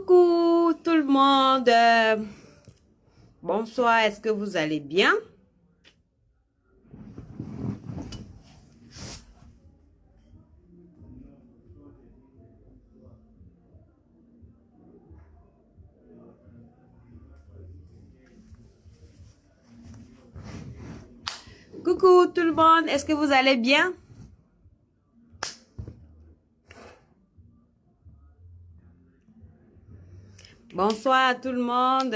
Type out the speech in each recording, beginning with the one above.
Coucou tout le monde. Bonsoir, est-ce que vous allez bien? Coucou tout le monde, est-ce que vous allez bien? Bonsoir à tout le monde.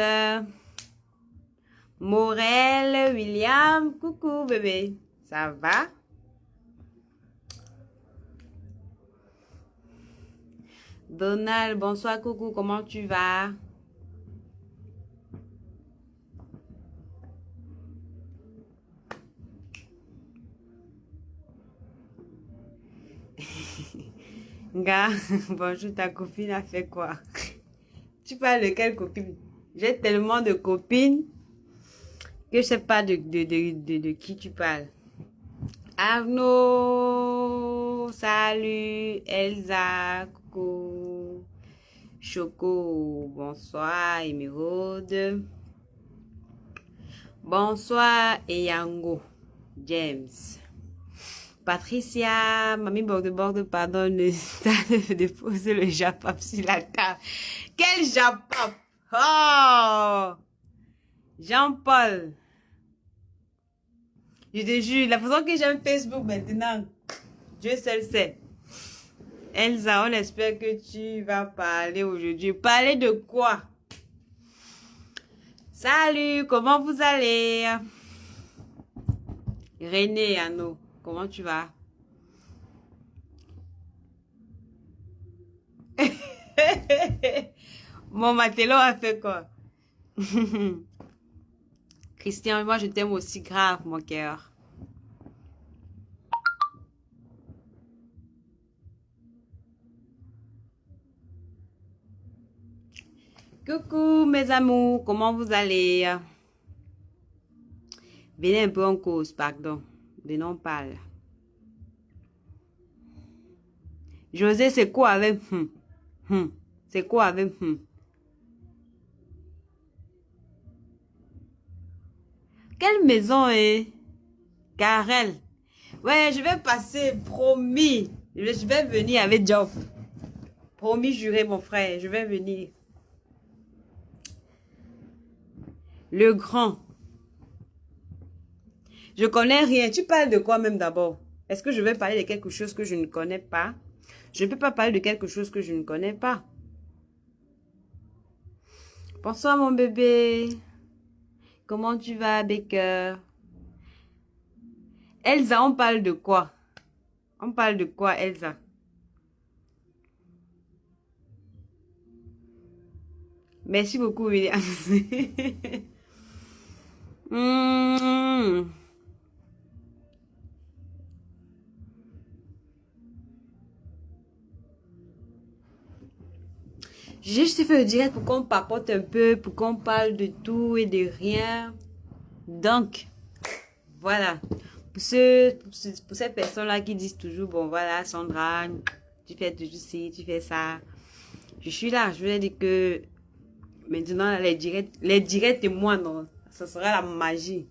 Morel, William, coucou bébé, ça va? Donald, bonsoir coucou, comment tu vas? Gars, bonjour, ta copine a fait quoi? Tu parles de quelle copine? J'ai tellement de copines que je sais pas de qui tu parles. Arnaud, salut, Elsa, coucou, Choco, bonsoir, Émeraude, bonsoir, Eyango, James, Patricia, Mamie Borde, pardon, le stade de poser le Japap sur la table. Quel Japap? Oh! Jean-Paul, je te jure, la façon que j'aime Facebook maintenant, Dieu seul sait. Elsa, on espère que tu vas parler aujourd'hui. Parler de quoi? Salut, comment vous allez? René, Anno, comment tu vas? Mon matelot a fait quoi? Christian, moi je t'aime aussi grave, mon cœur. Coucou mes amours, comment vous allez? Venez un peu en cause, pardon. Venons, on parle. José, c'est quoi avec C'est quoi avec Quelle maison est Karel? Ouais, je vais passer, promis. Je vais venir avec Job. Promis, juré, mon frère, je vais venir. Le grand. Je connais rien. Tu parles de quoi même d'abord? Est-ce que je vais parler de quelque chose que je ne connais pas? Je ne peux pas parler de quelque chose que je ne connais pas. Bonsoir, mon bébé. Comment tu vas, Baker? Elsa, on parle de quoi? On parle de quoi, Elsa? Merci beaucoup, William. Hmm. J'ai juste fait le direct pour qu'on papote un peu, pour qu'on parle de tout et de rien. Donc, voilà. Pour ces personnes-là qui disent toujours, bon voilà, Sandra, tu fais toujours ci, tu fais ça. Je suis là, je voulais dire que maintenant, les directs et moi, non, ce sera la magie.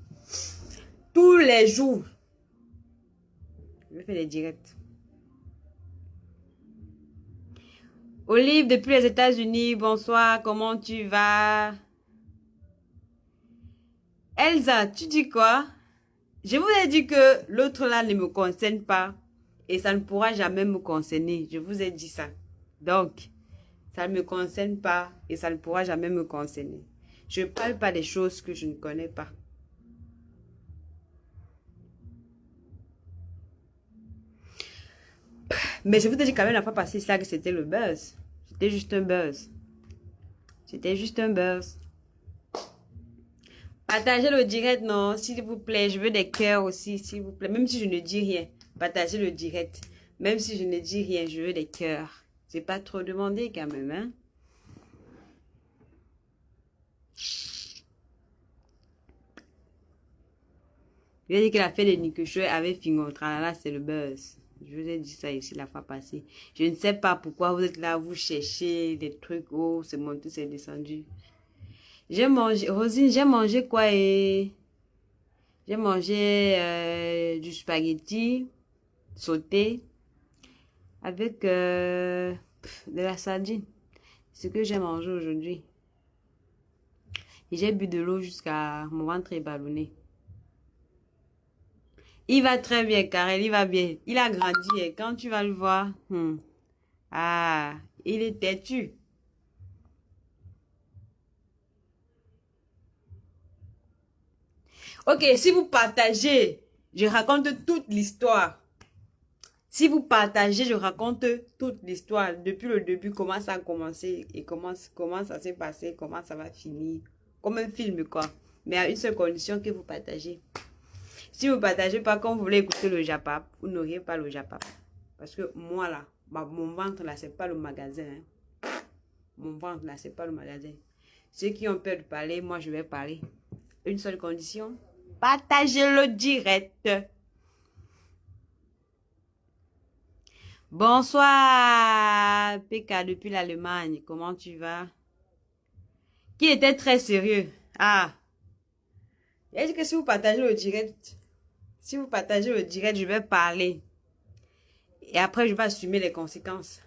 Tous les jours, je vais faire des directs. Olive, depuis les États-Unis, bonsoir, comment tu vas? Elsa, tu dis quoi? Je vous ai dit que l'autre là ne me concerne pas et ça ne pourra jamais me concerner. Je vous ai dit ça. Donc, ça ne me concerne pas et ça ne pourra jamais me concerner. Je ne parle pas des choses que je ne connais pas. Mais je vous ai dit quand même la fois passée ça que c'était le buzz. C'était juste un buzz. C'était juste un buzz. Partagez le direct, non, s'il vous plaît. Je veux des cœurs aussi, s'il vous plaît. Même si je ne dis rien, partagez le direct. Même si je ne dis rien, je veux des cœurs. C'est pas trop demandé quand même, hein? Je lui ai dit que la fête de Nikucho avec Fingon, là, c'est le buzz. Je vous ai dit ça ici la fois passée. Je ne sais pas pourquoi vous êtes là, vous cherchez des trucs. Oh, c'est monté, c'est descendu. J'ai mangé, Rosine, j'ai mangé quoi et... J'ai mangé du spaghetti sauté avec de la sardine. C'est ce que j'ai mangé aujourd'hui. Et j'ai bu de l'eau jusqu'à mon ventre est ballonné. Il va très bien, Karel, il va bien. Il a grandi et quand tu vas le voir, ah, il est têtu. Ok, si vous partagez, je raconte toute l'histoire. Si vous partagez, je raconte toute l'histoire. Depuis le début, comment ça a commencé et comment ça s'est passé, comment ça va finir. Comme un film, quoi. Mais à une seule condition que vous partagez. Si vous ne partagez pas, quand vous voulez écouter le Japap, vous n'aurez pas le Japap. Parce que moi, là, mon ventre, là, c'est pas le magasin. Hein. Mon ventre, là, c'est pas le magasin. Ceux qui ont peur de parler, moi, je vais parler. Une seule condition, partagez le direct. Bonsoir, PK depuis l'Allemagne. Comment tu vas? Qui était très sérieux? Ah, il a dit que si vous partagez le direct, je vais parler. Et après, je vais assumer les conséquences.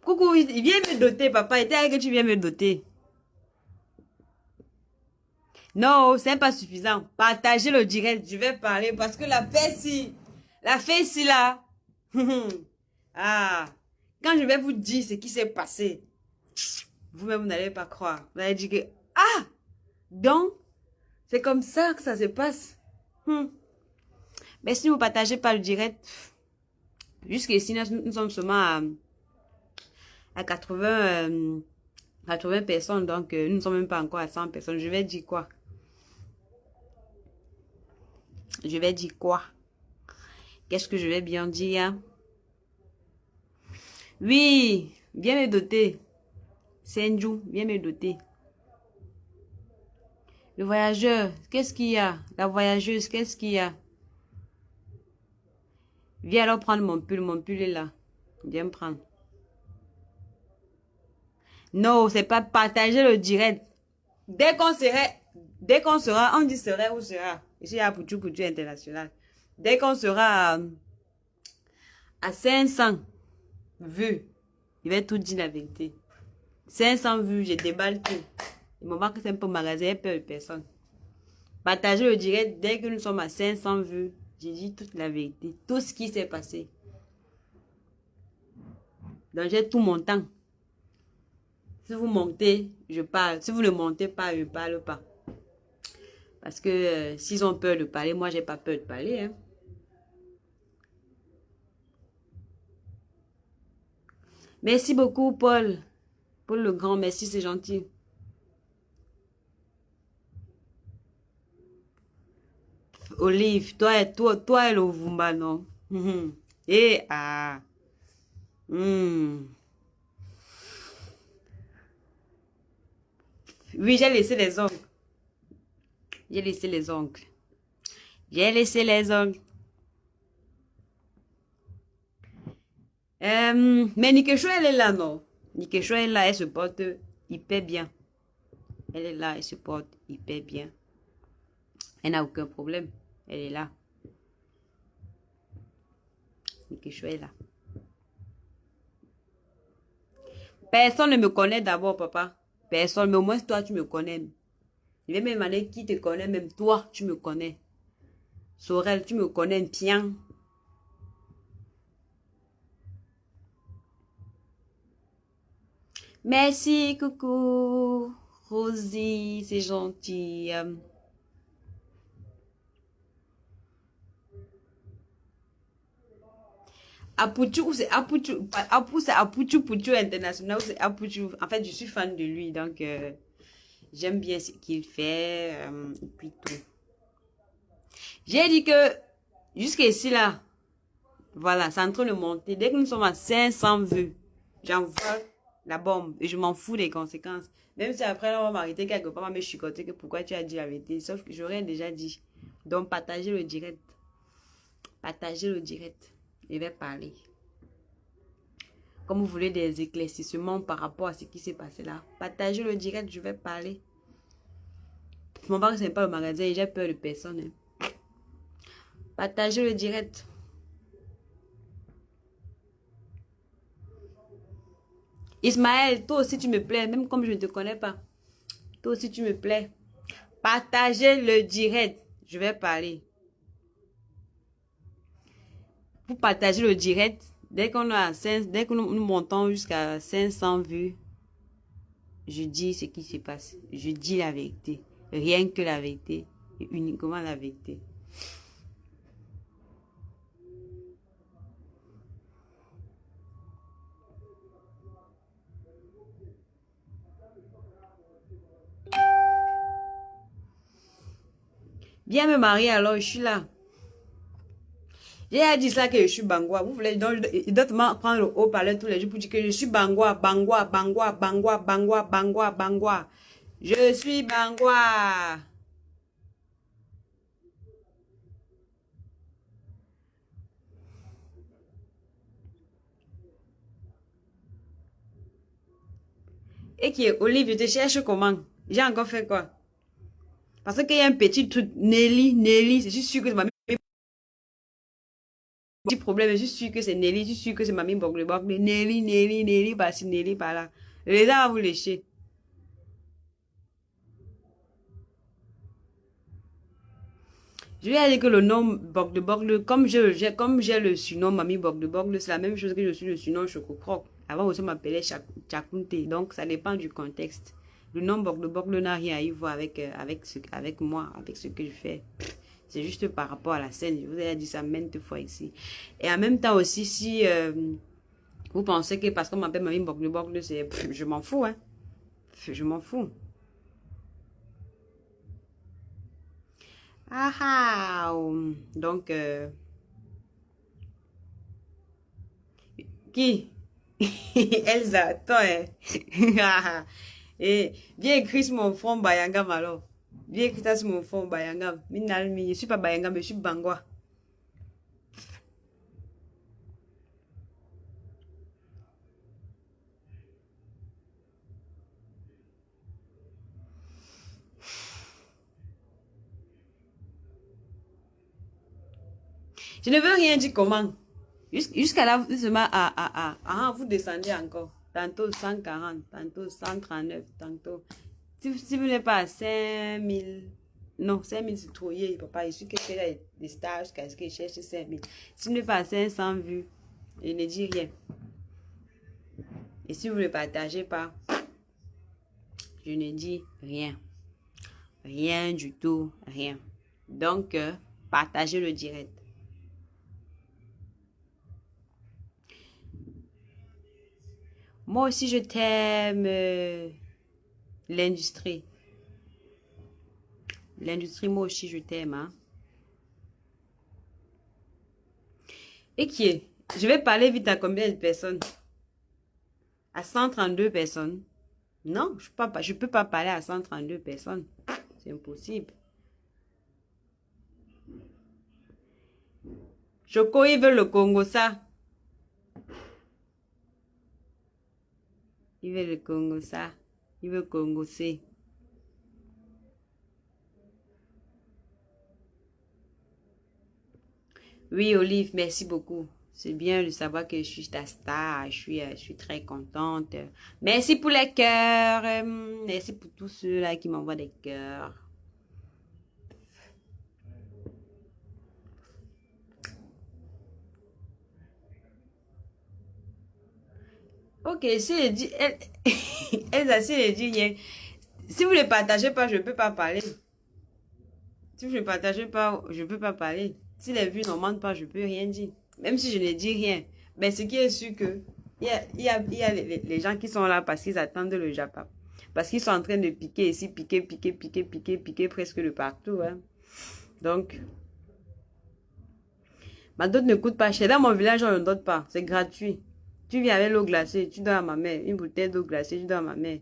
Coucou, il vient me doter, papa. Il était que tu viens me doter. Non, c'est pas suffisant. Partagez le direct, je vais parler parce que la fesse là. Ah, quand je vais vous dire ce qui s'est passé, vous-même, vous n'allez pas croire. Vous allez dire que, ah, donc, c'est comme ça que ça se passe. Mais si vous partagez pas le direct, jusqu'ici, nous sommes seulement à 80 personnes, donc nous ne sommes même pas encore à 100 personnes. Je vais dire quoi? Je vais dire quoi? Qu'est-ce que je vais bien dire? Oui, viens me doter. Senju, viens me doter. Le voyageur, qu'est-ce qu'il y a? La voyageuse, qu'est-ce qu'il y a? Viens alors prendre mon pull est là. Viens me prendre. Non, c'est pas partager le direct. Dès qu'on sera, on dit serait ou sera. Ici, il y a Pouchou international. Dès qu'on sera à 500 vues, je vais tout dire la vérité. 500 vues, je déballe tout. Il me voit que c'est un peu magasin, il y a peur de personne. Partagez le direct, dès que nous sommes à 500 vues, j'ai dit toute la vérité. Tout ce qui s'est passé. Donc, j'ai tout mon temps. Si vous montez, je parle. Si vous ne montez pas, je ne parle pas. Parce que s'ils ont peur de parler, moi, j'ai pas peur de parler. Hein. Merci beaucoup, Paul. Paul le grand, merci, c'est gentil. Olive, toi et le Vumba, non? Et ah. Oui, j'ai laissé les ongles. J'ai laissé les ongles. J'ai laissé les ongles. Mais Nikesho, elle est là, non? Nikesho est là, elle se porte hyper bien. Elle est là, elle se porte hyper bien. Elle n'a aucun problème. Elle est là. Nikesho est là. Personne ne me connaît d'abord, papa. Personne, mais au moins toi, tu me connais. Je vais me demander qui te connaît, même toi, tu me connais. Sorel, tu me connais bien. Merci, coucou. Rosie, c'est gentil. Apuchu, ou c'est Apuchu. Apu, c'est Apuchu Puchu international, ou c'est Apuchu. En fait, je suis fan de lui, donc j'aime bien ce qu'il fait. Et puis tout. J'ai dit que jusqu'ici là, voilà, c'est en train de monter. Dès que nous sommes à 500 vues, j'envoie la bombe et je m'en fous des conséquences. Même si après, là, on va m'arrêter quelque part, on va me chicoter que pourquoi tu as dit la vérité. Sauf que j'aurais déjà dit. Donc, partagez le direct. Partagez le direct. Je vais parler. Comme vous voulez des éclaircissements par rapport à ce qui s'est passé là, partagez le direct, je vais parler. Mon banque, ce n'est pas le magasin et j'ai peur de personne. Hein. Partagez le direct. Ismaël, toi aussi tu me plais, même comme je ne te connais pas. Toi aussi tu me plais. Partagez le direct. Je vais parler. Vous partagez le direct. Dès que nous montons jusqu'à 500 vues, je dis ce qui se passe. Je dis la vérité. Rien que la vérité. Et uniquement la vérité. Viens me marier alors, je suis là. J'ai dit ça que je suis Bangoua. Vous voulez donc prendre le haut-parleur tous les jours pour dire que je suis Bangoua, Bangoua, Bangoua, Bangoua, Bangoua, Bangoua, Bangoua. Je suis Bangoua. Et qui est Olive, je te cherche comment? J'ai encore fait quoi? Parce qu'il y a un petit truc, Nelly, je suis sûre que c'est mamie. Petit problème, je suis sûre que c'est Nelly, je suis sûre que c'est mamie Bogle. Nelly, par-ci, Nelly, par-là. Les gens vont vous lécher. Je lui ai dit que le nom Bogle, comme j'ai le surnom mamie Bogle, c'est la même chose que je suis le surnom Chococroc. Avant aussi, on m'appelait Chakunte. Donc, ça dépend du contexte. Le nom Bogle n'a rien à y voir avec moi, avec ce que je fais. C'est juste par rapport à la scène. Je vous ai dit ça maintes fois ici. Et en même temps aussi, si vous pensez que parce qu'on m'appelle mamie Bogle, c'est... Je m'en fous, hein. Je m'en fous. Ah ah. Donc, qui? Elsa, toi, hein? Et viens écrire sur mon front Bayangam alors. Viens écrire ça sur mon front Bayangam. Je suis pas Bayangam, je suis Bangoua. Je ne veux rien dire comment. Jusqu'à là, vous descendez encore. Tantôt 140, tantôt 139, tantôt. Si vous n'êtes pas à 5000, non, 5000 c'est trop, papa. Je suis que c'est des stages jusqu'à ce que je cherche 5000. Si vous n'êtes pas à 500 vues, je ne dis rien. Et si vous ne le partagez pas, je ne dis rien. Rien du tout, rien. Donc, partagez le direct. Moi aussi, je t'aime l'industrie. L'industrie, moi aussi, je t'aime. Hein? Et qui est? Je vais parler vite à combien de personnes? À 132 personnes. Non, je peux pas parler à 132 personnes. C'est impossible. Choco, il veut le Congo, ça. Il veut le Congo, ça. Il veut Congo, c'est. Oui, Olive, merci beaucoup. C'est bien de savoir que je suis ta star. Je suis très contente. Merci pour les cœurs. Merci pour tous ceux-là qui m'envoient des cœurs. Ok, si elle dit, si elle dit rien, si vous ne le partagez pas, je ne peux pas parler. Si vous ne le partagez pas, je ne peux pas parler. Si les vues n'augmentent pas, je ne peux rien dire. Même si je ne dis rien. Mais ce qui est sûr que, il y a les gens qui sont là parce qu'ils attendent le Japon. Parce qu'ils sont en train de piquer ici, piquer presque de partout. Hein. Donc, ma dot ne coûte pas cher. Dans mon village, on ne dote pas. C'est gratuit. Tu viens avec l'eau glacée, tu donnes à ma mère. Une bouteille d'eau glacée, tu donnes à ma mère.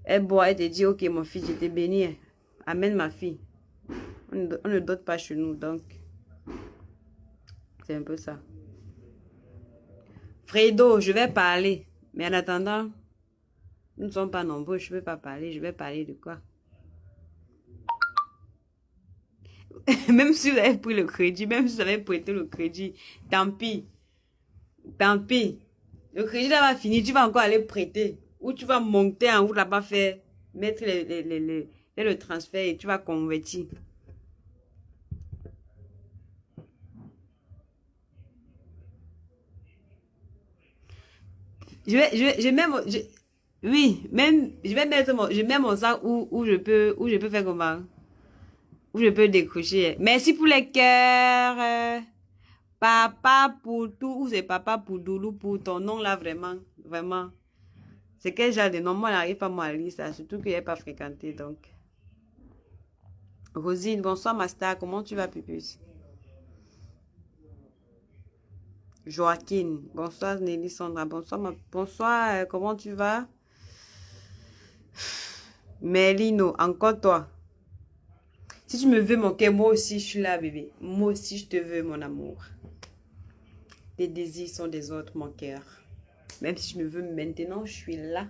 Elle boit, elle te dit, ok, mon fils, je t'ai béni. Amène ma fille. On ne dote pas chez nous, donc c'est un peu ça. Fredo, je vais parler. Mais en attendant, nous ne sommes pas nombreux, je ne peux pas parler. Je vais parler de quoi? Même si vous avez pris le crédit, même si vous avez prêté le crédit, tant pis. Tant pis. Le crédit là va finir, tu vas encore aller prêter. Ou tu vas monter en route là-bas faire, mettre le transfert et tu vas convertir. Je mets oui, même, je mets mon sac où je peux faire comment? Où je peux décrocher. Merci pour les cœurs. Papa pour tout, ou c'est papa pour Doulou, pour ton nom là, vraiment, vraiment. C'est quel genre de nom? Moi, je n'arrive pas à lire ça, surtout que je n'ai pas fréquenté, donc. Rosine, bonsoir, Master, comment tu vas, Pupus? Joaquin, bonsoir, Nelly Sandra, bonsoir, comment tu vas? Melino, encore toi. Si tu me veux, mon cœur, moi aussi, je suis là, bébé. Moi aussi, je te veux, mon amour. Tes désirs sont des autres, mon cœur. Même si tu me veux maintenant, je suis là.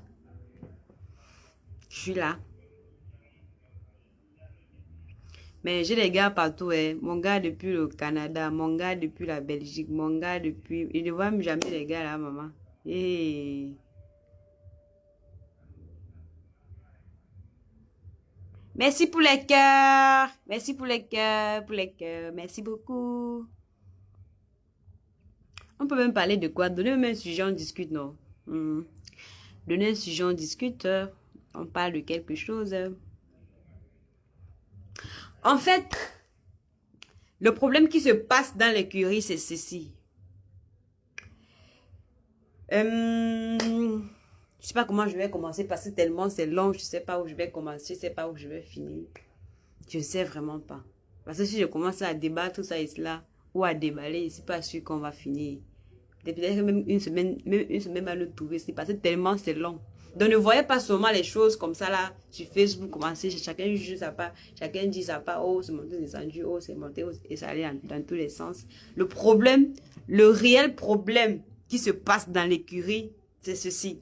Je suis là. Mais j'ai des gars partout, hein. Mon gars depuis le Canada, mon gars depuis la Belgique, mon gars depuis... Il ne voit jamais les gars là, maman. Hey. Merci pour les cœurs. Merci pour les cœurs, pour les cœurs. Merci beaucoup. On peut même parler de quoi? Donnez-moi un sujet, on discute, non? Donnez un sujet, on discute. On parle de quelque chose. En fait, le problème qui se passe dans l'écurie, c'est ceci. Je sais pas comment je vais commencer parce que tellement c'est long, je sais pas où je vais commencer, je sais pas où je vais finir. Je sais vraiment pas. Parce que si je commence à débattre tout ça et cela, ou à déballer, je suis pas sûr qu'on va finir. Peut-être même une semaine à le trouver, c'est parce que tellement c'est long. Donc ne voyez pas seulement les choses comme ça là, sur Facebook, commencer, chacun juge sa part, chacun dit sa part, oh c'est monté, descendu, oh c'est monté, oh, et ça allait dans tous les sens. Le problème, le réel problème qui se passe dans l'écurie, c'est ceci.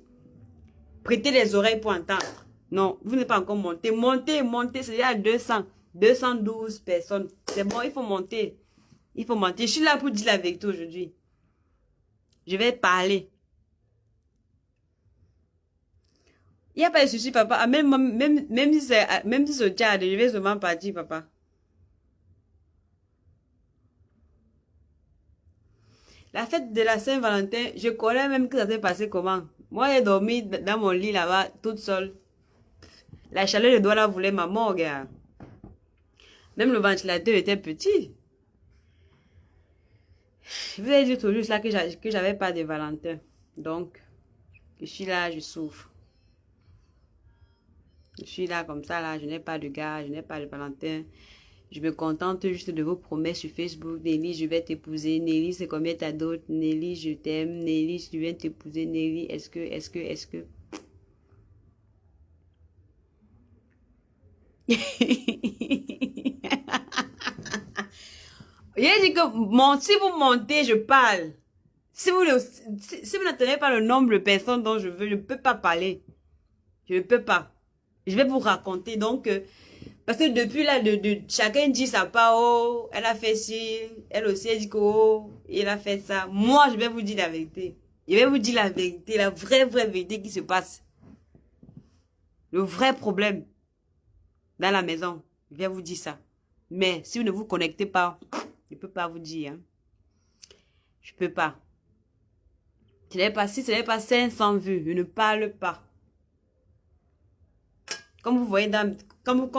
Prêtez les oreilles pour entendre. Non, vous n'êtes pas encore monté. Montez, c'est déjà 212 personnes. C'est bon, il faut monter. Il faut monter. Je suis là pour dire la vérité aujourd'hui. Je vais parler. Il n'y a pas de souci, papa. Ah, même si c'est tchad, je vais seulement partir, papa. La fête de la Saint-Valentin, je connais même que ça s'est passé comment. Moi, j'ai dormi dans mon lit là-bas, toute seule. La chaleur de doigt là voulait ma mort, gars. Même le ventilateur était petit. Je vous ai dit toujours là que j'avais pas de Valentin. Donc, je suis là, je souffre. Je suis là comme ça, là, je n'ai pas de gars, je n'ai pas de Valentin. Je me contente juste de vos promesses sur Facebook. Nelly, je vais t'épouser. Nelly, c'est combien t'as d'autres? Nelly, je t'aime. Nelly, je viens t'épouser. Nelly, est-ce que... J'ai dit que si vous montez, je parle. Si vous n'atteignez pas le nombre de personnes dont je veux, je ne peux pas parler. Je ne peux pas. Je vais vous raconter. Donc, parce que depuis là, chacun dit sa part. Oh, elle a fait ci. Elle aussi, elle dit que oh, il a fait ça. Moi, je vais vous dire la vérité. Je vais vous dire la vérité, la vraie vérité qui se passe. Le vrai problème dans la maison. Je vais vous dire ça. Mais si vous ne vous connectez pas, je ne peux pas vous dire. Hein. Je ne peux pas. Si ce n'est pas 500 vues, je ne parle pas. Comme vous voyez, comme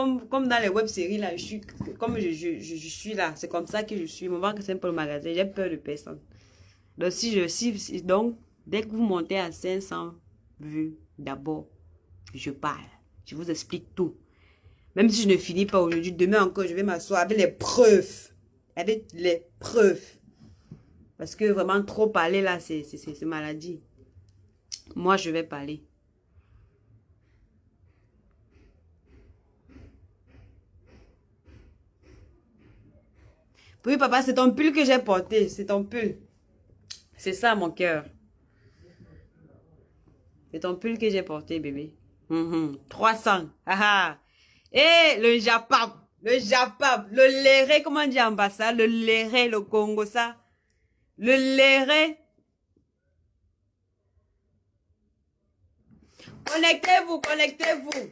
dans les web-séries, là, je suis là. C'est comme ça que je suis. Mon ventre, c'est un peu le magasin. J'ai peur de personne. Donc, donc, dès que vous montez à 500 vues, d'abord, je parle. Je vous explique tout. Même si je ne finis pas aujourd'hui, demain encore, je vais m'asseoir avec les preuves. Avec les preuves. Parce que vraiment, trop parler là, c'est maladie. Moi, je vais parler. Oui, papa, c'est ton pull que j'ai porté. C'est ton pull. C'est ça, mon cœur. C'est ton pull que j'ai porté, bébé. 300. Ah ah. Et le Japap. Le Japap. Le léré, comment on dit en bas ça? Le léré, le Congo, ça. Le léré. Connectez-vous, connectez-vous.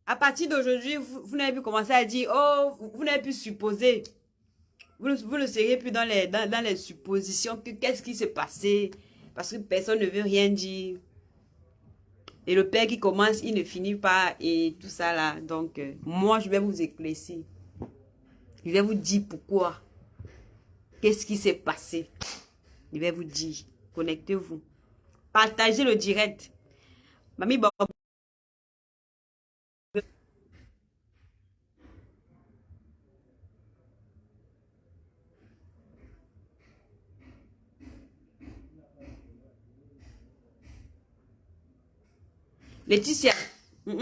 À partir d'aujourd'hui, vous n'avez plus commencé à dire, oh, vous n'avez plus supposé. Vous ne serez plus dans les suppositions que qu'est-ce qui s'est passé. Parce que personne ne veut rien dire. Et le père qui commence, il ne finit pas et tout ça là. Donc, moi, je vais vous éclaircir. Je vais vous dire pourquoi. Qu'est-ce qui s'est passé. Je vais vous dire. Connectez-vous. Partagez le direct. Mamie, bon. Laetitia. Je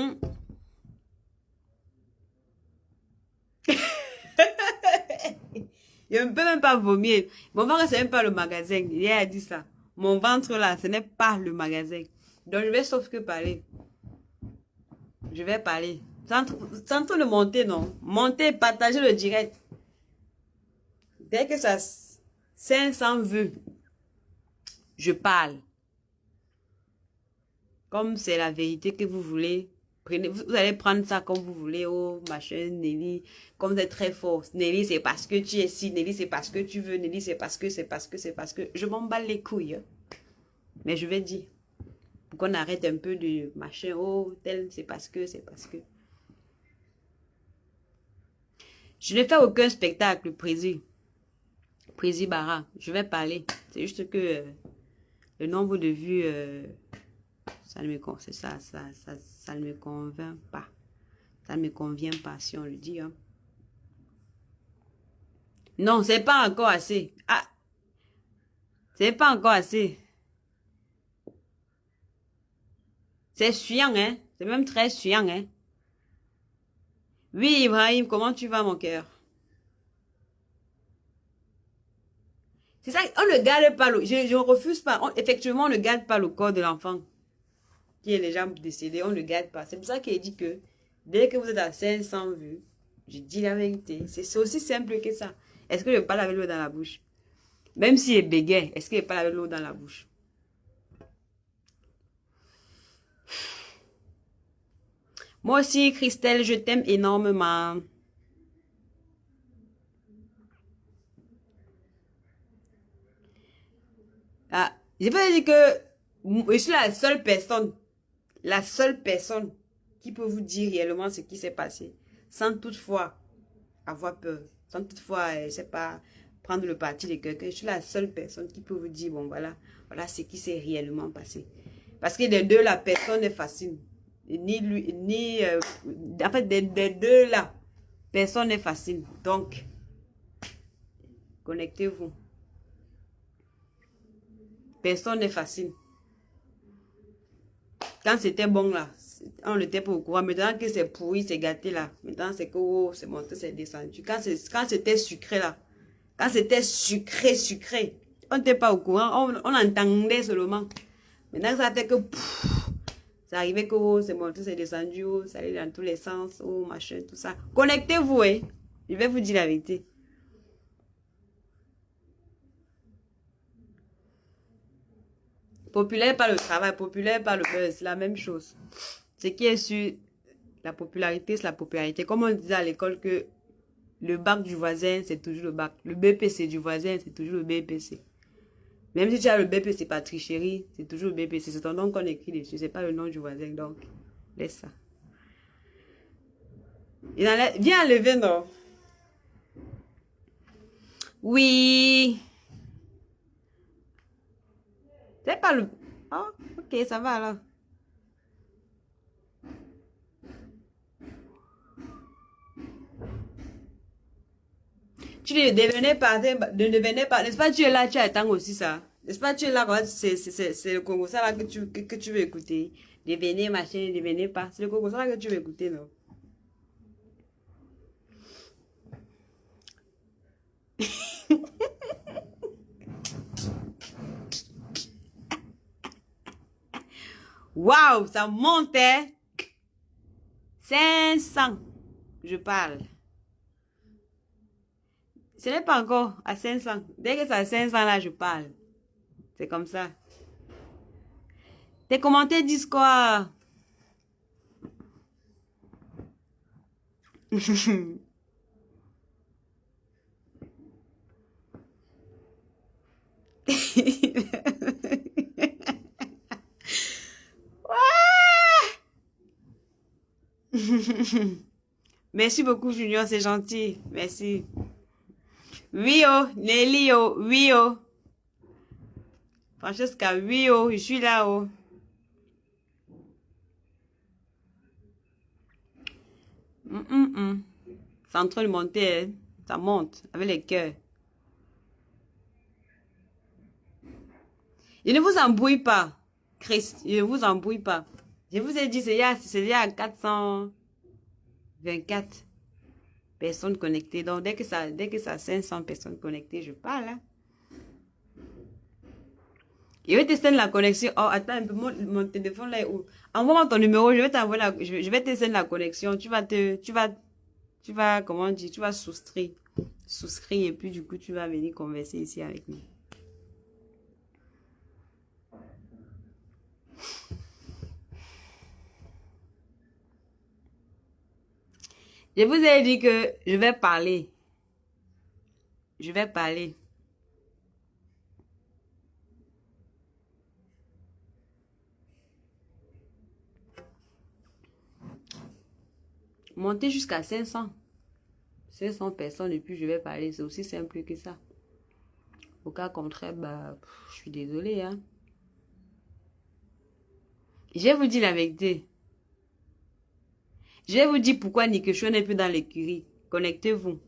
ne peux même pas vomir. Mon ventre, c'est même pas le magasin. Il a dit ça. Mon ventre là, ce n'est pas le magasin. Donc, je vais sauf que parler. Je vais parler. Sans trop de monter, non. Monter, partager le direct. Dès que ça 500 vues, je parle. Comme c'est la vérité que vous voulez, prenez, vous allez prendre ça comme vous voulez. Oh, machin, Nelly, comme vous êtes très fort. Nelly, c'est parce que tu es si. Nelly, c'est parce que tu veux. Nelly, c'est parce que, c'est parce que, c'est parce que. Je m'en bats les couilles. Hein. Mais je vais dire. Pour qu'on arrête un peu de machin. Oh, tel, c'est parce que, c'est parce que. Je ne fais aucun spectacle, Prési Bara. Je vais parler. C'est juste que le nombre de vues, ça ne me, ça ne me convainc pas. Ça ne me convient pas, si on le dit. Hein. Non, c'est pas encore assez. Ah, c'est pas encore assez. C'est suyant, hein. C'est même très suyant, hein. Oui, Ibrahim, comment tu vas, mon cœur? C'est ça, on ne garde pas le... Je refuse pas. Effectivement, on ne garde pas le corps de l'enfant qui est déjà décédé. On ne le garde pas. C'est pour ça qu'il dit que dès que vous êtes à 500 vues, je dis la vérité. C'est aussi simple que ça. Est-ce que je parle avec l'eau dans la bouche? Même s'il est béguet, est-ce qu'il parle avec l'eau dans la bouche? Moi aussi, Christelle, je t'aime énormément. Ah, je peux dire que je suis la seule personne qui peut vous dire réellement ce qui s'est passé, sans toutefois avoir peur, sans toutefois, je sais pas, prendre le parti de quelqu'un. Je suis la seule personne qui peut vous dire, bon, voilà, voilà ce qui s'est réellement passé. Parce que des deux, la personne n'est facile. Ni lui, ni, en fait, des deux là, personne n'est facile. Donc, connectez-vous. Personne n'est facile. Quand c'était bon là, on n'était pas au courant. Maintenant que c'est pourri, c'est gâté là. Maintenant c'est que oh, c'est monté, c'est descendu. Quand c'était sucré là, quand c'était sucré, sucré, on n'était pas au courant. On entendait seulement. Maintenant ça fait que ça arrivait que oh, c'est monté, c'est descendu, oh, ça allait dans tous les sens, oh machin, tout ça. Connectez-vous, hein. Je vais vous dire la vérité. Populaire par le travail, populaire par le buzz, c'est la même chose. Ce qui est sûr, la popularité, c'est la popularité. Comme on disait à l'école que le bac du voisin, c'est toujours le bac. Le BPC du voisin, c'est toujours le BPC. Même si tu as le BPC pas tricherie, c'est toujours le BPC. C'est ton nom qu'on écrit dessus, c'est pas le nom du voisin. Donc, laisse ça. Viens enlever, non? Oui. C'est pas le... Oh, ok, ça va alors. Tu ne devenais pas, n'est-ce pas, tu es là, tu attends aussi ça. N'est-ce pas, tu es là, c'est le Congo, ça là que tu veux écouter. Devenez machin, devenez pas. C'est le Congo, ça là que tu veux écouter, non? Waouh, ça monte, hein? 500. Je parle. Ce n'est pas encore à 500. Dès que c'est à 500, là, je parle. C'est comme ça. Tes commentaires disent quoi? Merci beaucoup, Junior, c'est gentil. Merci. Oui, oh, Nelly, oh, oui, oh. Francesca, oui, oh, je suis là, oh. C'est en train de monter, hein. Ça monte avec les cœurs. Je ne vous embrouille pas, Chris. Je ne vous embrouille pas. Je vous ai dit, c'est déjà à 424 personnes connectées. Donc, dès que ça a 500 personnes connectées, je parle. Hein. Je vais tester la connexion. Oh, attends un peu, mon téléphone là est où? Envoie-moi ton numéro, je vais t'envoyer je vais tester la connexion. Tu vas, comment dire, tu vas souscrire. Souscrire et puis du coup, tu vas venir converser ici avec nous. Je vous ai dit que je vais parler. Je vais parler. Monter jusqu'à 500. 500 personnes et puis je vais parler. C'est aussi simple que ça. Au cas contraire, bah, je suis désolée. Hein. Je vais vous dire la vérité. Je vais vous dire pourquoi Nikesho n'est plus dans l'écurie. Connectez-vous.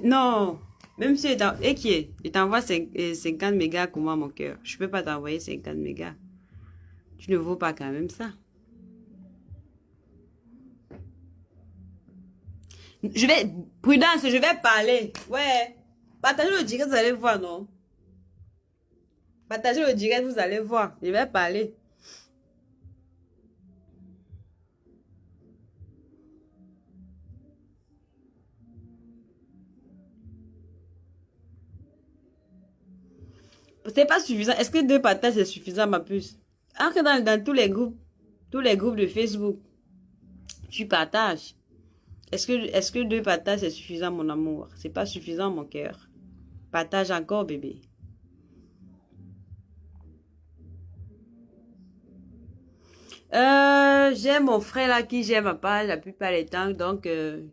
Non. Même si je t'envoie 50 mégas comment mon cœur. Je ne peux pas t'envoyer 50 mégas. Tu ne vaux pas quand même ça. Prudence, je vais parler. Ouais. Partagez le direct, vous allez voir, non? Partagez le direct, vous allez voir. Je vais parler. C'est pas suffisant. Est-ce que 2 partages c'est suffisant, ma puce? Entre dans tous les groupes de Facebook, tu partages. Est-ce que 2 partages c'est suffisant, mon amour? C'est pas suffisant, mon cœur. Partage encore, bébé. J'ai mon frère là qui gère ma page la plupart des temps. Donc,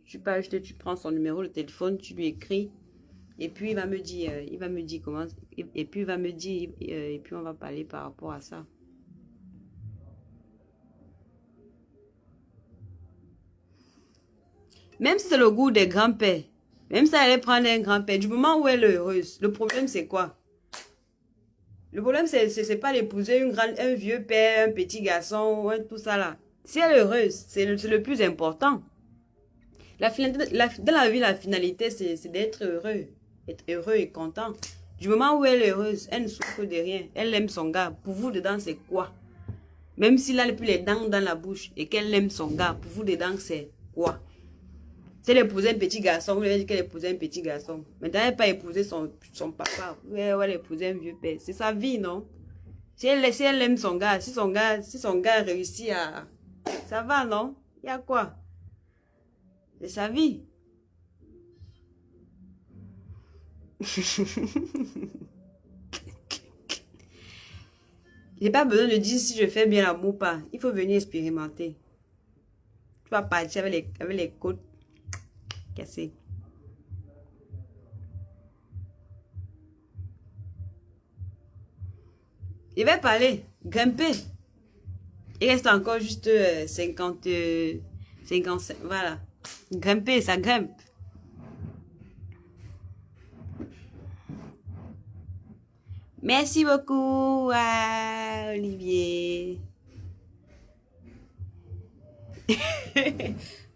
tu prends son numéro de téléphone, tu lui écris. Et puis, il va me dire comment. Et puis, il va me dire, et puis, on va parler par rapport à ça. Même si c'est le goût des grands-pères, même si elle allait prendre un grand-père, du moment où elle est heureuse, le problème, c'est quoi? Le problème, c'est pas d'épouser un vieux père, un petit garçon, tout ça là. Si elle est heureuse, c'est le plus important. Dans la vie, la finalité, c'est d'être heureux. Être heureux et content. Du moment où elle est heureuse, elle ne souffre de rien. Elle aime son gars. Pour vous, dedans, c'est quoi? Même s'il a plus les dents dans la bouche et qu'elle aime son gars, pour vous, dedans, c'est quoi? Si elle épousait un petit garçon, vous lui avez dit qu'elle épousait un petit garçon. Maintenant, elle n'a pas épousé son papa. Elle épousait un vieux père. C'est sa vie, non? Si elle aime son gars, si son gars réussit à... Ça va, non? Il y a quoi? C'est sa vie. J'ai pas besoin de dire si je fais bien l'amour ou pas. Il faut venir expérimenter. Tu vas partir avec les côtes cassées. Je vais parler, grimper. Il reste encore juste 55. Voilà. Grimper, ça grimpe. Merci beaucoup à Olivier.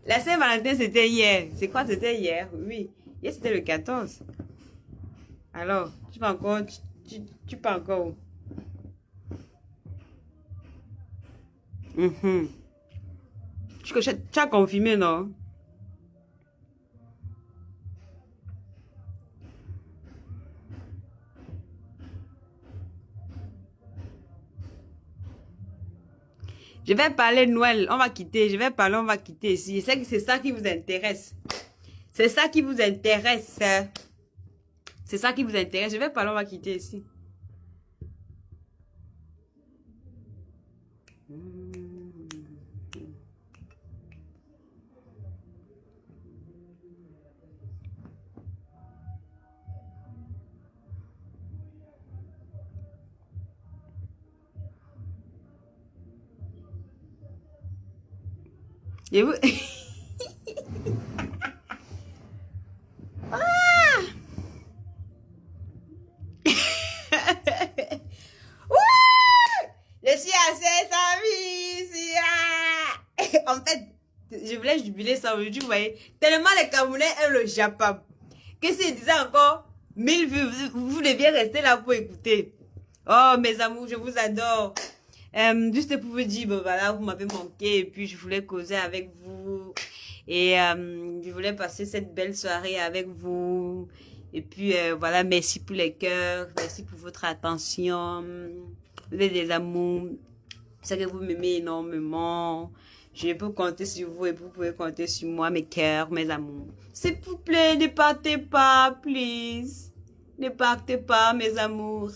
La Saint-Valentin, c'était hier. C'est quoi, c'était hier? Oui. Hier, c'était le 14. Alors, tu peux encore où? Mhm. Tu as confirmé, non? Je vais parler de Noël. On va quitter. Je vais parler, on va quitter ici. Je sais que c'est ça qui vous intéresse. C'est ça qui vous intéresse. C'est ça qui vous intéresse. Je vais parler, on va quitter ici. Et vous... Je suis assez savie. En fait, je voulais jubiler ça aujourd'hui, vous voyez. Tellement les Camerounais aiment le Japon. Que s'ils disaient encore 1000 vues, vous deviez rester là pour écouter. Oh, mes amours, je vous adore. Juste pour vous dire, bon, voilà, vous m'avez manqué et puis je voulais causer avec vous. Et je voulais passer cette belle soirée avec vous. Et puis, voilà, merci pour les cœurs. Merci pour votre attention. Vous êtes des amours. C'est que vous m'aimez énormément. Je peux compter sur vous et vous pouvez compter sur moi, mes cœurs, mes amours. S'il vous plaît, ne partez pas, please. Ne partez pas, mes amours.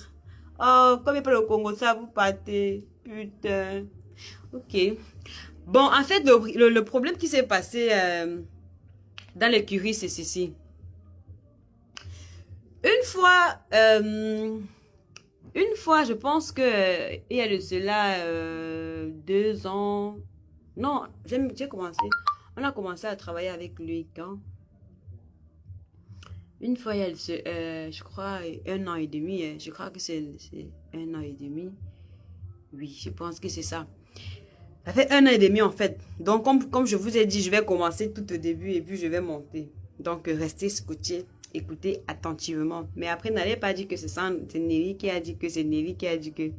Oh, comme il n'y a pas le Congo, ça, vous partez. Putain. Ok. Bon, en fait, le problème qui s'est passé dans l'écurie, c'est ceci. Une fois, je pense que il y a de cela 2 ans. Non, j'ai commencé. On a commencé à travailler avec lui quand? Une fois, il y a je crois 1 an et demi. Je crois que c'est 1 an et demi. Oui, je pense que c'est ça. Ça fait 1 an et demi en fait. Donc, comme je vous ai dit, je vais commencer tout au début et puis je vais monter. Donc, restez scotchés. Écoutez attentivement. Mais après, n'allez pas dire que c'est Nelly qui a dit que c'est Nelly qui a dit que.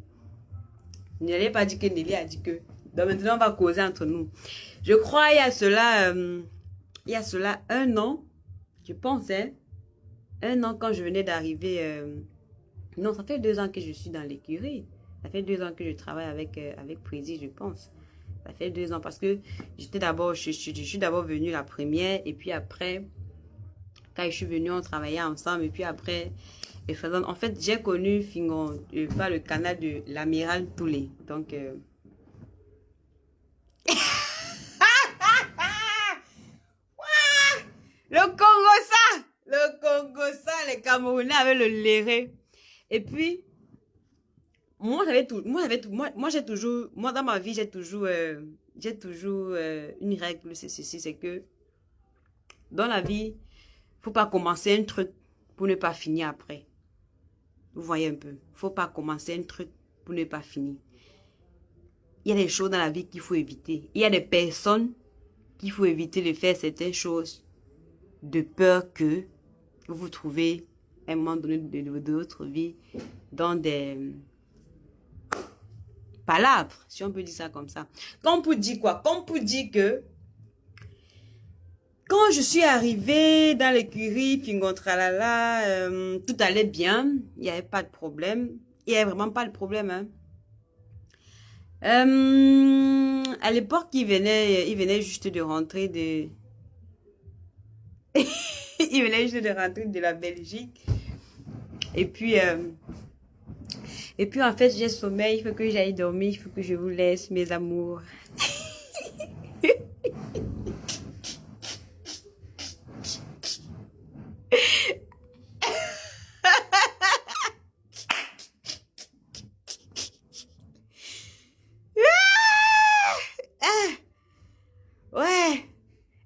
N'allez pas dire que Nelly a dit que. Donc maintenant, on va causer entre nous. Je crois il y a cela 1 an, je pense, hein. 1 an quand je venais d'arriver. Non, ça fait 2 ans que je suis dans l'écurie. Ça fait 2 ans que je travaille avec Prési, je pense. Ça fait 2 ans parce que je suis d'abord venue la première et puis après, quand je suis venue, on travaillait ensemble et puis après, en fait, j'ai connu Fingon par le canal de l'amiral Toulé. Donc, le Congo ça, les Camerounais avaient le léré. Et puis, moi j'ai toujours, moi dans ma vie, j'ai toujours une règle, c'est ceci, c'est que dans la vie, faut pas commencer un truc pour ne pas finir après. Vous voyez un peu, faut pas commencer un truc pour ne pas finir. Il y a des choses dans la vie qu'il faut éviter. Il y a des personnes qu'il faut éviter de faire certaines choses de peur que vous vous trouvez à un moment donné de votre vie dans des palabres, si on peut dire ça comme ça. Comme pour dire quoi? Comme pour dire que quand je suis arrivée dans l'écurie, Fingontralala, tout allait bien, il n'y avait pas de problème. Il n'y avait vraiment pas de problème, hein. À l'époque, il venait juste de rentrer de... il venait juste de rentrer de la Belgique. Et puis en fait, j'ai sommeil, il faut que j'aille dormir, il faut que je vous laisse, mes amours. Ouais.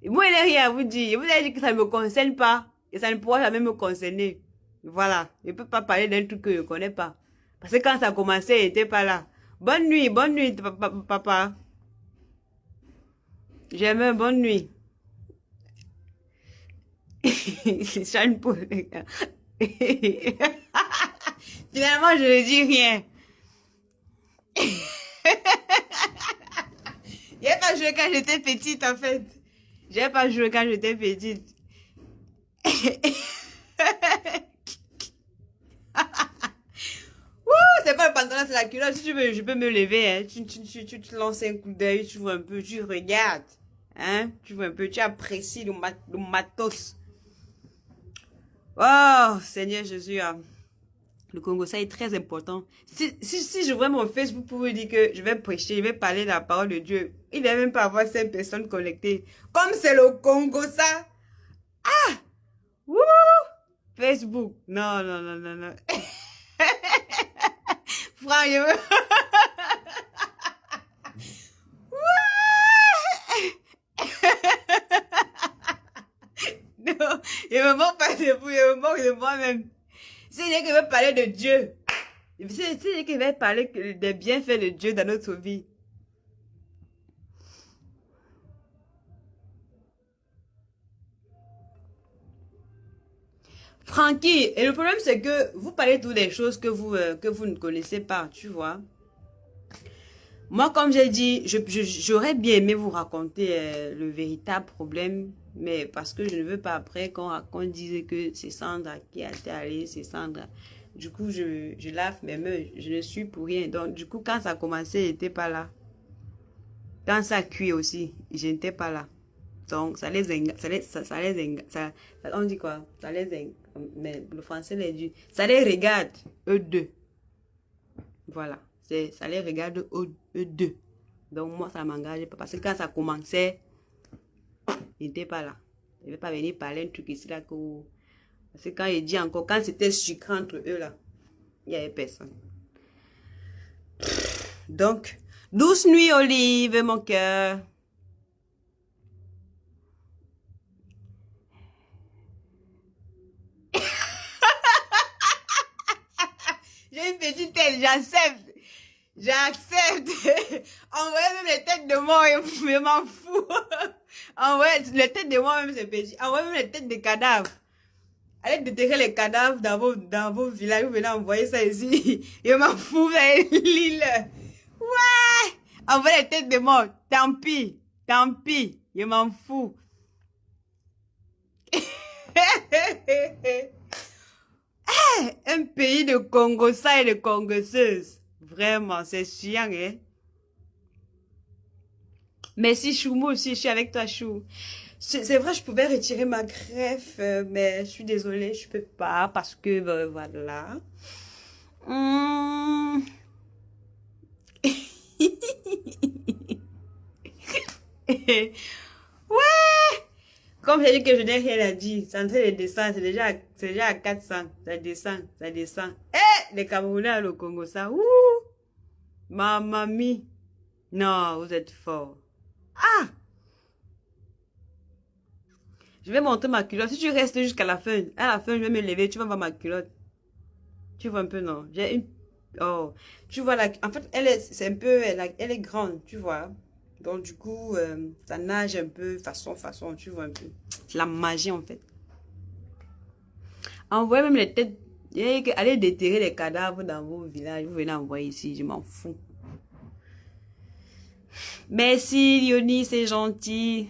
Moi, il n'y a rien à vous dire. Je vous ai dit que ça ne me concerne pas. Et ça ne pourra jamais me concerner. Voilà. Je ne peux pas parler d'un truc que je ne connais pas. Parce que quand ça a commencé, il n'était pas là. Bonne nuit, papa. J'aime, bonne nuit. C'est Sean Paul, les gars. Finalement, je ne dis rien. J'ai pas joué quand j'étais petite, en fait. J'ai pas joué quand j'étais petite. C'est pas le pantalon, c'est la culotte. Si tu veux, je peux me lever. Hein. Tu te lances un coup d'œil, tu vois un peu, tu regardes. Hein? Tu vois un peu, tu apprécies le matos. Oh, Seigneur Jésus. Hein. Le Congo, ça est très important. Si je vois mon Facebook pour vous dire que je vais prêcher, je vais parler de la parole de Dieu, il ne va même pas avoir 5 personnes connectées. Comme c'est le Congo, ça. Wouh! Facebook. Non, non, non, non, non. Franchement. Non, je me moque pas de vous, je me moque de moi-même. Si je dis que je vais parler de Dieu, si je dis que je vais parler des bienfaits de Dieu dans notre vie. Francky, et le problème c'est que vous parlez toutes les choses que vous ne connaissez pas, tu vois. Moi, comme j'ai dit, j'aurais bien aimé vous raconter le véritable problème, mais parce que je ne veux pas après qu'on dise que c'est Sandra qui a été allée, c'est Sandra. Du coup, je lave mes mains, je ne suis pour rien. Donc, du coup, quand ça a commencé, je n'étais pas là. Quand ça cuit aussi, je n'étais pas là. Donc, on dit quoi? Mais le français les dit, ça les regarde, eux deux. Voilà, ça les regarde eux deux. Donc, moi, ça m'engage pas. Parce que quand ça commençait, il n'était pas là. Il ne va pas venir parler un truc ici là. Parce que quand il dit encore, quand c'était sucré entre eux là, il n'y avait personne. Donc, douce nuit, Olive, mon cœur. J'ai une petite tête, j'accepte. J'accepte. Envoyez même les têtes de mort, je m'en fous. Envoyez les têtes de mort, même c'est petit. Envoyez même les têtes de cadavres. Allez déterrer les cadavres dans vos villages. Vous venez envoyer ça ici. Je m'en fous, l'île. Ouais. Envoyez les têtes de mort. Tant pis. Tant pis. Je m'en fous. Un pays de Congossais et de Congosseuses. Vraiment, c'est chiant, hein. Merci Chou, moi aussi, je suis avec toi Chou. C'est vrai, je pouvais retirer ma greffe, mais je suis désolée, je peux pas parce que, voilà. Hum. Ouais! Comme j'ai dit que je n'ai rien à dire, c'est en train de descendre, c'est déjà à 400, ça descend, ça descend. Eh! Les Camerounais au Congo, ça, ouh! Ma mamie. Non, vous êtes fort. Ah! Je vais monter ma culotte. Si tu restes jusqu'à la fin, à la fin, je vais me lever, tu vas voir ma culotte. Tu vois un peu, non? J'ai une... Oh. Tu vois, en fait, c'est un peu... Elle est grande, tu vois. Donc, du coup, ça nage un peu, façon, tu vois un peu. C'est la magie, en fait. Envoyez même les têtes... Allez déterrer les cadavres dans vos villages. Vous venez envoyer ici, je m'en fous. Merci, Léonie, c'est gentil.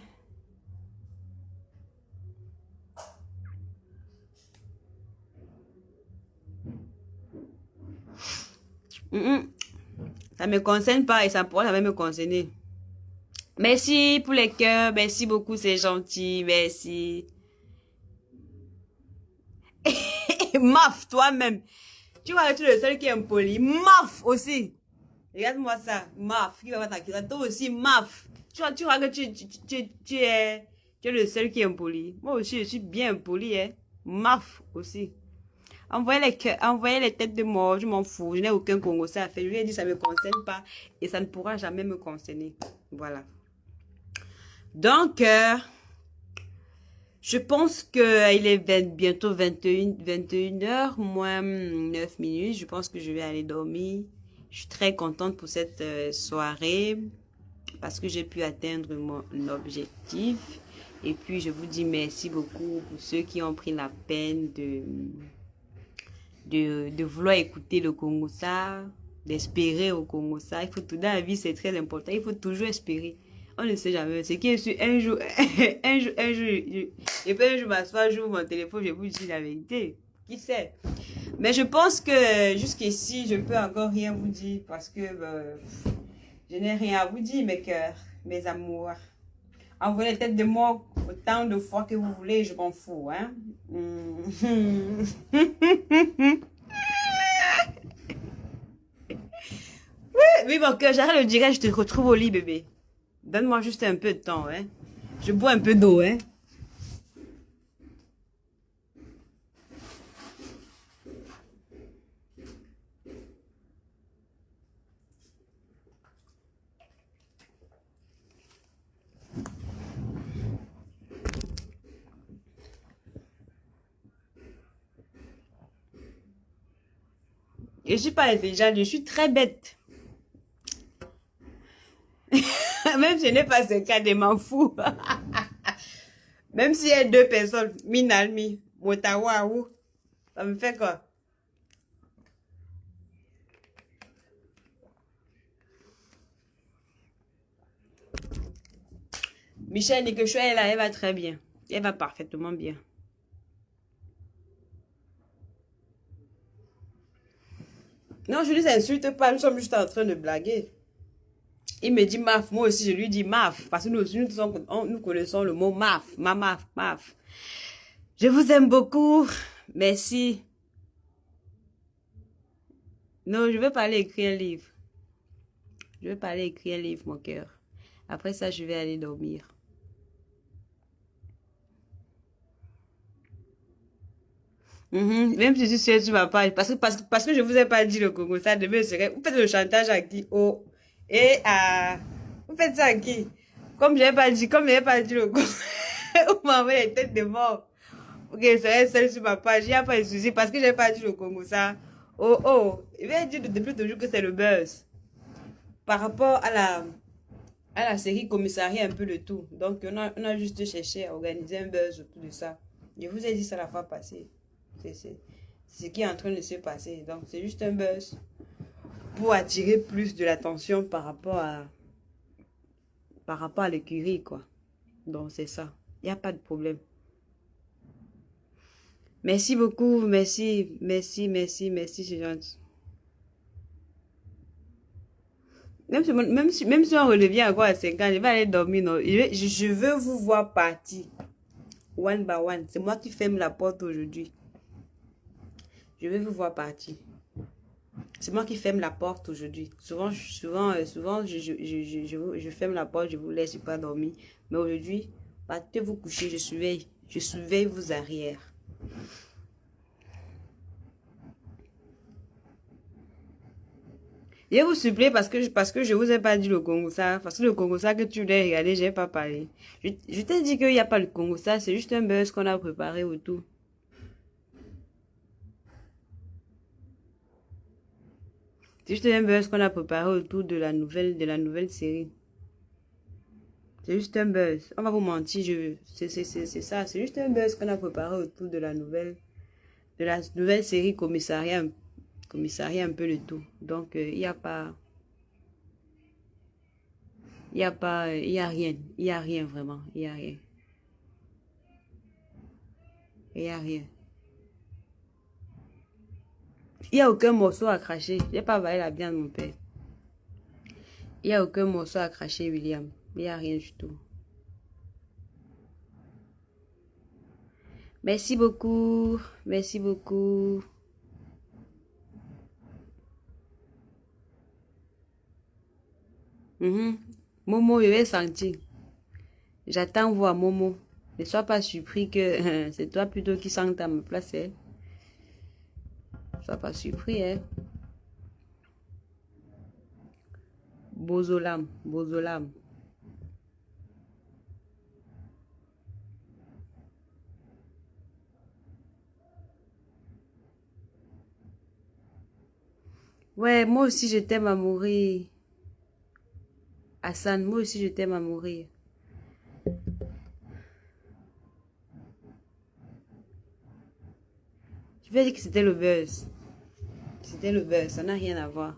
Ça me concerne pas et ça pourrait jamais me concerner. Merci pour les cœurs, merci beaucoup, c'est gentil, merci. Maf, toi-même. Tu vois, tu es le seul qui est impoli. Maf aussi. Regarde-moi ça. Maf, qui va voir ta culotte. Toi aussi, maf. Tu vois que tu es le seul qui est impoli. Moi aussi, je suis bien impoli, hein. Maf aussi. Envoyez les cœurs, envoyez les têtes de mort, je m'en fous. Je n'ai aucun Congolais à faire. Je lui ai dit, ça ne me concerne pas et ça ne pourra jamais me concerner. Voilà. Donc, je pense qu'il est bientôt 21 heures, moins 9 minutes. Je pense que je vais aller dormir. Je suis très contente pour cette soirée parce que j'ai pu atteindre mon objectif. Et puis, je vous dis merci beaucoup pour ceux qui ont pris la peine de vouloir écouter le Congo ça, d'espérer au Congo ça. Il faut tout dans la vie, c'est très important. Il faut toujours espérer. On ne sait jamais. C'est qui est sûr, un jour, et puis un jour m'asseoir, j'ouvre mon téléphone, je vous dis la vérité. Qui sait? Mais je pense que jusqu'ici, je peux encore rien vous dire parce que je n'ai rien à vous dire, mes cœurs, mes amours. Envoyez la tête de moi autant de fois que vous voulez, je m'en fous, hein. Oui, mon cœur, j'arrête le direct, je te retrouve au lit, bébé. Donne-moi juste un peu de temps, hein. Je bois un peu d'eau, hein. Je suis pas intelligente, je suis très bête. Même si je n'ai pas ce cas de m'en fous. Même s'il y a deux personnes, Minalmi, Motawaou, ça me fait quoi? Michel dit que je suis là, elle va très bien. Elle va parfaitement bien. Non, je ne les insulte pas, nous sommes juste en train de blaguer. Il me dit maf, moi aussi je lui dis maf, parce que nous aussi nous connaissons le mot maf, maf. Je vous aime beaucoup, merci. Non, je vais pas aller écrire un livre. Je vais pas aller écrire un livre, mon cœur. Après ça, je vais aller dormir. Même si je suis sur ma page, parce que je vous ai pas dit le Congo, ça demain serait, vous faites le chantage à qui? Oh, et à, vous faites ça à qui? Comme je n'ai pas dit le Congo, vous m'envoyez les têtes de mort. Ok, je serai seule sur ma page, il n'y a pas de souci, parce que je n'ai pas dit le Congo, ça. Oh, il va dire depuis toujours que c'est le buzz. Par rapport à la série commissariat, un peu le tout. Donc, on a juste cherché à organiser un buzz autour de ça. Je vous ai dit ça la fois passée. C'est ce qui est en train de se passer. Donc, c'est juste un buzz pour attirer plus de l'attention par rapport à l'écurie, quoi. Donc, c'est ça. Il n'y a pas de problème. Merci beaucoup. Merci, c'est gentil. Même si on revient encore à 5 ans, je vais aller dormir. Non. Je veux vous voir partir. One by one. C'est moi qui ferme la porte aujourd'hui. Je vais vous voir partir. C'est moi qui ferme la porte aujourd'hui. Souvent, je ferme la porte, je vous laisse pas dormir. Mais aujourd'hui, partez vous coucher, je surveille. Je surveille vos arrières. Je vous supplie parce que je vous ai pas dit le Congo ça. Parce que le Congo ça que tu l'as regardé, j'ai pas parlé. Je t'ai dit qu'il n'y a pas le Congo ça, c'est juste un buzz qu'on a préparé autour. C'est juste un buzz qu'on a préparé autour de la nouvelle série. C'est juste un buzz. On va vous mentir, c'est ça. C'est juste un buzz qu'on a préparé autour de la nouvelle série commissariat un peu le tout. Donc, il n'y a pas... Il n'y a pas... Il y a rien. Il n'y a rien vraiment. Il n'y a rien. Il n'y a rien. Il n'y a aucun morceau à cracher. Je n'ai pas avalé la viande, mon père. Il n'y a aucun morceau à cracher, William. Il n'y a rien du tout. Merci beaucoup. Merci beaucoup. Momo, je vais sentir. J'attends voir Momo. Ne sois pas surpris que c'est toi plutôt qui sente à me placer. Ne sois pas surpris, hein. Bozolam, Bozolam. Ouais, moi aussi je t'aime à mourir. Hassan, moi aussi je t'aime à mourir. Je vais dire que c'était le buzz. C'était le buzz, ça n'a rien à voir.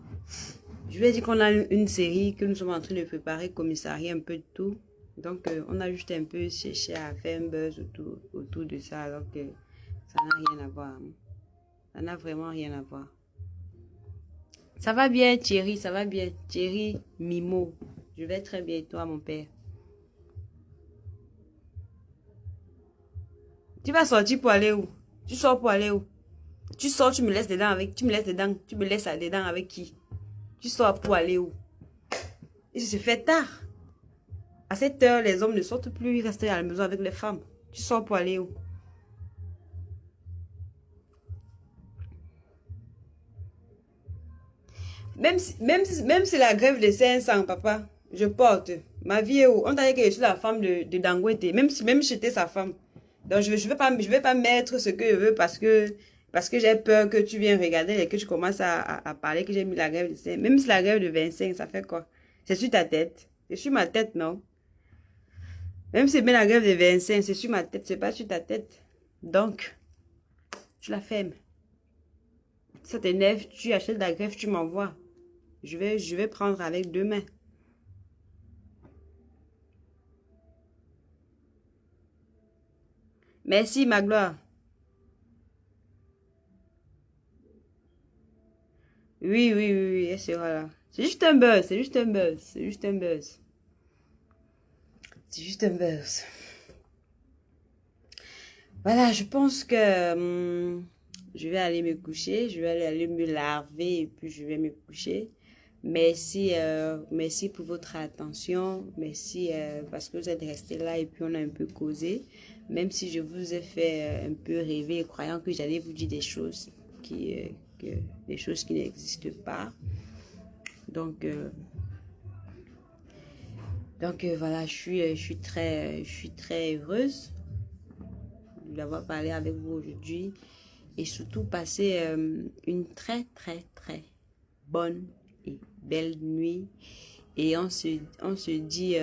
Je lui ai dit qu'on a une série que nous sommes en train de préparer, commissariat, un peu de tout. Donc, on a juste un peu cherché à faire un buzz autour de ça. Donc, ça n'a rien à voir. Ça n'a vraiment rien à voir. Ça va bien, Thierry, ça va bien. Thierry Mimo. Je vais très bien, et toi, mon père? Tu vas sortir pour aller où? Tu sors pour aller où? Tu sors, tu me laisses dedans avec... Tu me laisses dedans. Tu me laisses dedans avec qui? Tu sors pour aller où? Il se fait tard. À cette heure, les hommes ne sortent plus, ils restent à la maison avec les femmes. Tu sors pour aller où? Même si la grève de 500, papa, je porte. Ma vie est où? On t'a dit que je suis la femme de Dangote. Même si j'étais sa femme. Donc, je vais pas mettre ce que je veux parce que j'ai peur que tu viennes regarder et que tu commences à parler que j'ai mis la grève de 5. Même si la grève de 25, ça fait quoi? C'est sur ta tête. C'est sur ma tête, non? Même si c'est bien la grève de 25, c'est sur ma tête, c'est pas sur ta tête. Donc, tu la fermes. Si ça t'énerve, tu achètes la grève, tu m'envoies. Je vais prendre avec 2 mains. Merci, ma gloire. Oui, oui, oui, oui, elle sera là. C'est juste un buzz, c'est juste un buzz, c'est juste un buzz. C'est juste un buzz. Voilà, je pense que je vais aller me coucher, je vais aller me laver et puis je vais me coucher. Merci, merci pour votre attention, merci parce que vous êtes restés là et puis on a un peu causé. Même si je vous ai fait un peu rêver, croyant que j'allais vous dire des choses des choses qui n'existent pas. Donc, voilà, je suis très heureuse d'avoir parlé avec vous aujourd'hui et surtout passer une très bonne et belle nuit et on se dit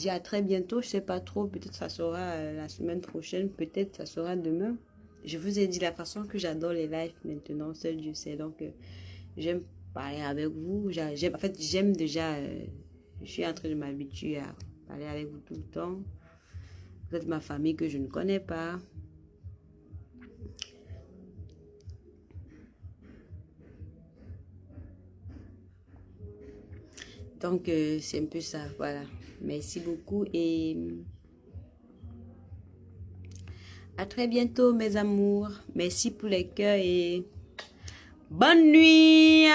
à très bientôt. Je sais pas trop, peut-être ça sera la semaine prochaine, peut-être ça sera demain. Je vous ai dit la façon que j'adore les lives maintenant, seul Dieu sait. Donc j'aime parler avec vous, en fait j'aime déjà, je suis en train de m'habituer à parler avec vous tout le temps. Vous êtes ma famille que je ne connais pas. Donc, c'est un peu ça, voilà. Merci beaucoup et à très bientôt, mes amours. Merci pour les cœurs et bonne nuit.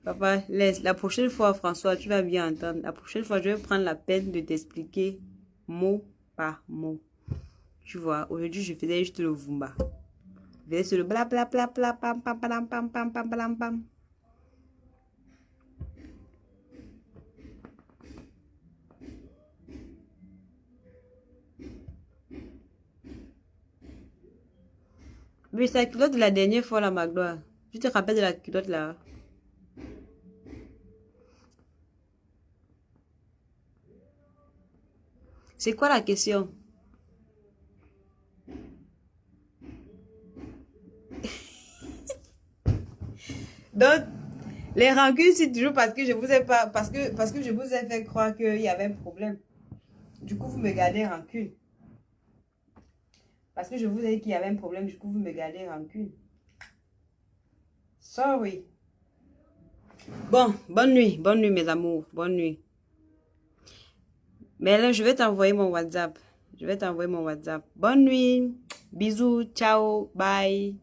Papa, laisse. La prochaine fois, François, tu vas bien entendre. La prochaine fois, je vais prendre la peine de t'expliquer mot par mot. Tu vois, aujourd'hui, je faisais juste le vumba. Je faisais le bla bla bla bla pam pam pam pam pam pam pam pam. Mais c'est la culotte de la dernière fois, là, ma gloire. Tu te rappelles de la culotte, là? C'est quoi la question? Donc, les rancunes, c'est toujours parce que je vous ai pas, parce que je vous ai fait croire qu'il y avait un problème. Du coup, vous me gardez rancune. Parce que je vous ai dit qu'il y avait un problème, du coup, vous me gardez rancune. Sorry. Bon, bonne nuit, mes amours, bonne nuit. Mais là, je vais t'envoyer mon WhatsApp. Je vais t'envoyer mon WhatsApp. Bonne nuit. Bisous, ciao, bye.